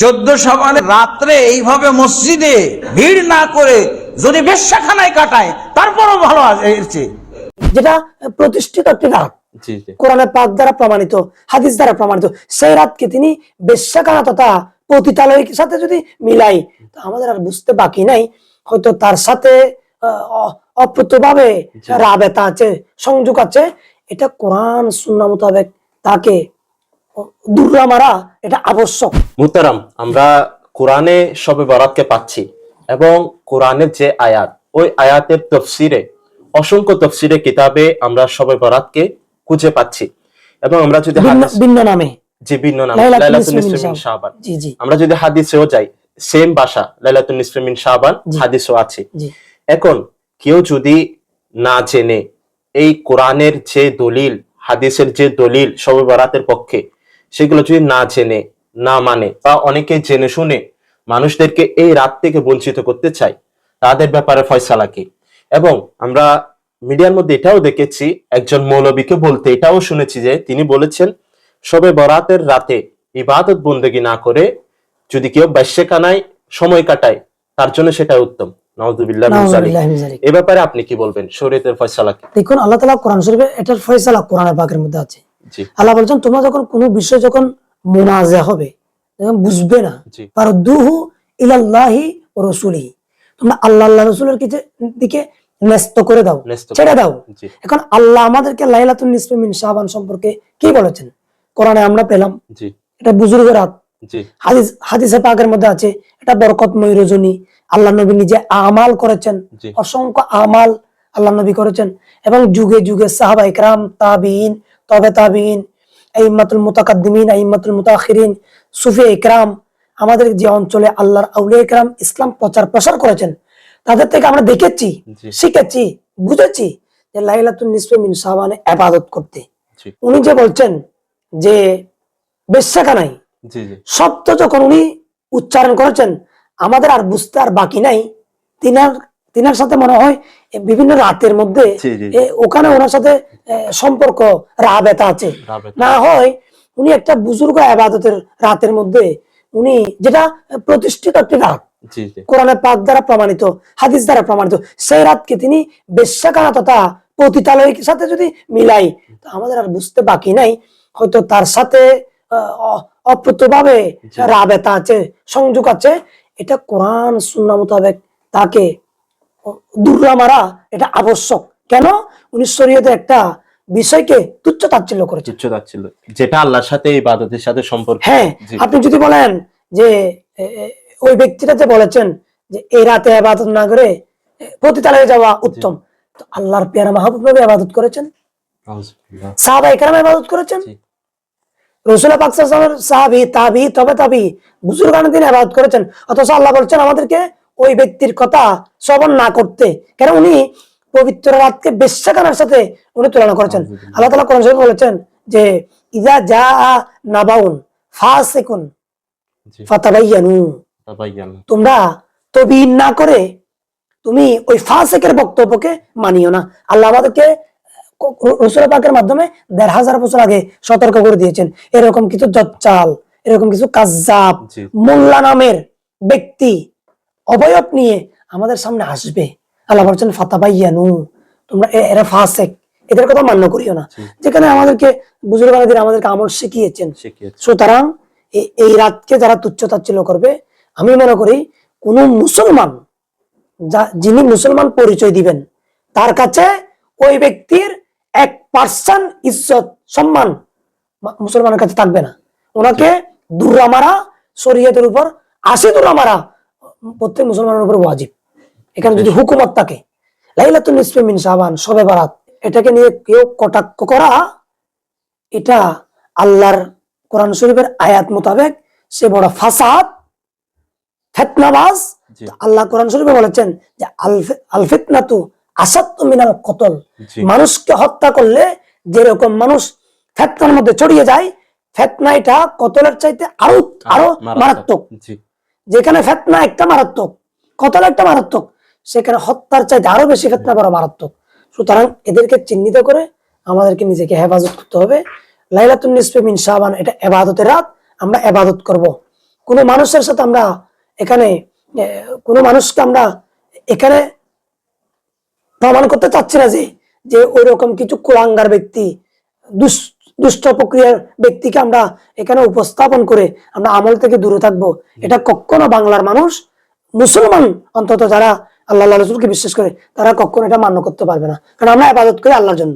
14 শাবানের রাত্রে এইভাবে মসজিদে ভিড় না করে যদি বেশ্যাখানায় কাটায় তারপরও ভালো আছে এর চেয়ে। যেটা প্রতিষ্ঠিত একটি রাত, কোরআনের পাক দ্বারা প্রমাণিত, হাদিস দ্বারা প্রমাণিত, সেই রাতকে তিনি বেশ্যাখানা তথা পতিতালয়ের সাথে যদি মিলাই, তো আমাদের আর বুঝতে বাকি নাই হয়তো তার সাথে অপ্রত্যভাবে রাবেতা আছে, সংযোগ আছে। এটা কোরআন সুন্নাহ মোতাবেক তাকে দূররা মারা এটা আবশ্যক। মুহতারাম, আমরা কোরআনে শবে বরাতকে পাচ্ছি এবং কোরআনের যে আয়াত, ওই আয়াতের তাফসিরে, অসংখ্য তাফসিরে কিতাবে আমরা শবে বরাতকে খুঁজে পাচ্ছি। এবং আমরা যদি ভিন্ন নামে, যে ভিন্ন নামে লাইলাতুন নিসফি মিন শাবান, আমরা যদি হাদিসেও যাই সেম ভাষা লাইলাতুন নিসফি মিন শাবান হাদিসও আছে। এখন কেউ যদি না জেনে এই কোরআনের যে দলিল, হাদিসের যে দলিল শবে বরাতের পক্ষে, সেগুলো যদি না জেনে না মানে, বা অনেকে জেনে শুনে মানুষদেরকে এই রাত থেকে বঞ্চিত করতে চায়, তাদের ব্যাপারে ফয়সালা কি? এবং আমরা মিডিয়ার মধ্যে এটাও দেখেছি, একজন মৌলবীকে বলতে এটাও শুনেছি যে তিনি বলেছেন শবে বরাতের রাতে ইবাদত বন্দেগী না করে যদি কেউ বেশ্যাখানায় সময় কাটায় তার জন্য সেটা উত্তম। নাউযুবিল্লাহ মিন যালিক। এই ব্যাপারে আপনি কি বলবেন? শরীয়তের ফয়সালা কি? দেখুন, আল্লাহ তাআলা কোরআন শরীফে এটার ফয়সালা কোরআনের পাকের মধ্যে আছে। আল্লাহ বলছেন, তোমরা যখন কোনো বিষয় যখন মুনাজা হবে, বুঝবে না, ফারদুহু ইলাল্লাহি ওয়া রাসূলিহি, তোমরা আল্লাহ আল্লাহ রাসূলের দিকে ন্যস্ত করে দাও, ছেড়ে দাও। এখন আল্লাহ আমাদেরকে লাইলাতুন নিসফি মিন শাবান সম্পর্কে কি বলেছেন কোরআনে আমরা পেলাম। এটা বুজুর্গের রাত, হাদিসে পাকের মধ্যে আছে এটা বরকতময় রজনী। আল্লাহ নবী নিজে আমাল করেছেন, অসংখ্য আমাল আল্লাহ নবী করেছেন, এবং যুগে যুগে সাহাবা ইকরাম, তাবিঈন, তবে তাবিঈন, আইম্মাতুল মুতাকাদ্দিমিন, আইম্মাতুল মুতাআখিরিন, সুফি ইকরাম, আমাদের যে অঞ্চলে আল্লাহর আউলিয়া ইকরাম ইসলাম প্রচার প্রসার করেছেন, তাদের থেকে আমরা দেখেছি, শিখেছি, বুঝেছি যে লাইলাতুন নিসফি মিন শাবানে ইবাদত করতে। উনি যে বলছেন যে বেশ্যাখানায় শব্দ যখন উনি উচ্চারণ করেছেন, আমাদের আর বুঝতে আর বাকি নাই। তিনার সাথে মনে হয় বিভিন্ন রাতের মধ্যে ওখানে ওনার সাথে সম্পর্ক রাবেতা আছে, না হয় উনি একটা বুজুর্গ ইবাদতের রাতের মধ্যে উনি, যেটা প্রতিষ্ঠিত একটি রাত, কোরআনের পাক দ্বারা প্রমাণিত, হাদিস দ্বারা প্রমাণিত, সেই রাতকে তিনি বেশ্যাখানা তথা পতিতালয়ের সাথে যদি মিলাই, তো আমাদের আর বুঝতে বাকি নাই হয়তো তার সাথে অপ্রত্যভাবে রাবেতা আছে, সংযোগ আছে। এটা কোরআন সুন্নাহ মোতাবেক তাকে দূররা মারা এটা আবশ্যক। কেন? উনি শরীয়তে একটা বিষয়কে তুচ্ছ তাচ্ছিল্য করেছে, যেটা আল্লাহর সাথে ইবাদতের সাথে সম্পর্ক। হ্যাঁ, আপনি যদি বলেন যে ওই ব্যক্তিটা যে বলেছেন যে এই রাতে ইবাদত না করে পতিতালয়ে যাওয়া উত্তম, তো আল্লাহর পেয়ারা মাহবুব নবী ইবাদত করেছেন, সাহাবা ইকরাম ইবাদত করেছেন, রাসূল পাক সাল্লাল্লাহু আলাইহি ওয়াসাল্লামের সাহাবী, তাবী, তবে তাবী, বুজুর্গান দিন ইবাদত করেছেন। অথচ আল্লাহ বলছেন আমাদেরকে ওই ব্যক্তির কথা শ্রবণ না করতে। কেন? উনি পবিত্র রাতকে বেশ্যাখানার সাথে উনি তুলনা করেছেন। আল্লাহ তাআলা কোরআন শরীফে বলেছেন যে ইযা জাআ নাবাউন ফাসিকুন ফাতাবায়ানু, তোমরা তবিন না করে তুমি ওই ফাসিকের বক্তব্যকে মানিও না। আল্লাহ আমাদেরকে রাসূল পাকের মাধ্যমে ১৫০০ বছর আগে সতর্ক করে দিয়েছেন, এরকম কিছু দজ্জাল, এরকম কিছু কাজ্জাব মোল্লা নামের ব্যক্তি অবয়ব নিয়ে আমাদের সামনে আসবে। আল্লাহ বলছেন ফাতাবায়ানু, তোমরা এরা ফাসিক, এদের কথা মান্য করিও না। যেখানে আমাদেরকে বুজুর্গানদের আমাদেরকে আমল শিখিয়েছেন। সুতরাং এই রাতকে যারা তুচ্ছ তাচ্ছিল্য করবে, আমি মনে করি কোন মুসলমান যিনি মুসলমান পরিচয় দিবেন, তার কাছে ওই ব্যক্তির 1% ইজ্জত সম্মান মুসলমানের কাছে থাকবে না। ওনাকে দূররা মারা শরীয়তের উপর 80 দূররা মারা প্রত্যেক মুসলমানের উপর ওয়াজিব। এখানে যদি হুকুমত থাকে, লাইলাতুন নিসফি মিন শাবান, শবে বরাত, এটাকে নিয়ে কেউ কটাক্ষ করা, এটা আল্লাহর কোরআন শরীফের আয়াত মোতাবেক সে বড় ফাসাদ, ফিতনাবাজ। আল্লাহ কোরআন শরীফে বলেছেন যে আল ফিতনাতু আসাদ্দু মিনাল কতল, মানুষকে হত্যা করলে যেরকম মানুষ ফিতনার মধ্যে ছড়িয়ে যায়, ফিতনা এটা কতলের চাইতে আরো মারাত্মক। যেখানে ফিতনা একটা মারাত্মক, কতল একটা মারাত্মক, সেখানে হত্যার চাইতে আরো বেশি ফিতনা বড় মারাত্মক। সুতরাং এদেরকে চিহ্নিত করে আমাদেরকে নিজেকে হেফাজত করতে হবে। লাইলাতুন নিসফি মিন শাবান এটা ইবাদতের রাত, আমরা ইবাদত করব। কোনো মানুষের সাথে আমরা এখানে কোনো মানুষকে আমরা এখানে প্রমাণ করতে চাচ্ছি না যে ওই রকম কিছু কুলাঙ্গার ব্যক্তি, দুষ্ট প্রক্রিয়ার ব্যক্তিকে আমরা এখানে উপস্থাপন করে আমরা আমল থেকে দূরে থাকবো। এটা কখনো বাংলার মানুষ, মুসলমান অন্তত যারা আল্লাহ রাসূলকে বিশ্বাস করে, তারা কখনো এটা মান্য করতে পারবে না, কারণ আমরা ইবাদত করি আল্লাহর জন্য।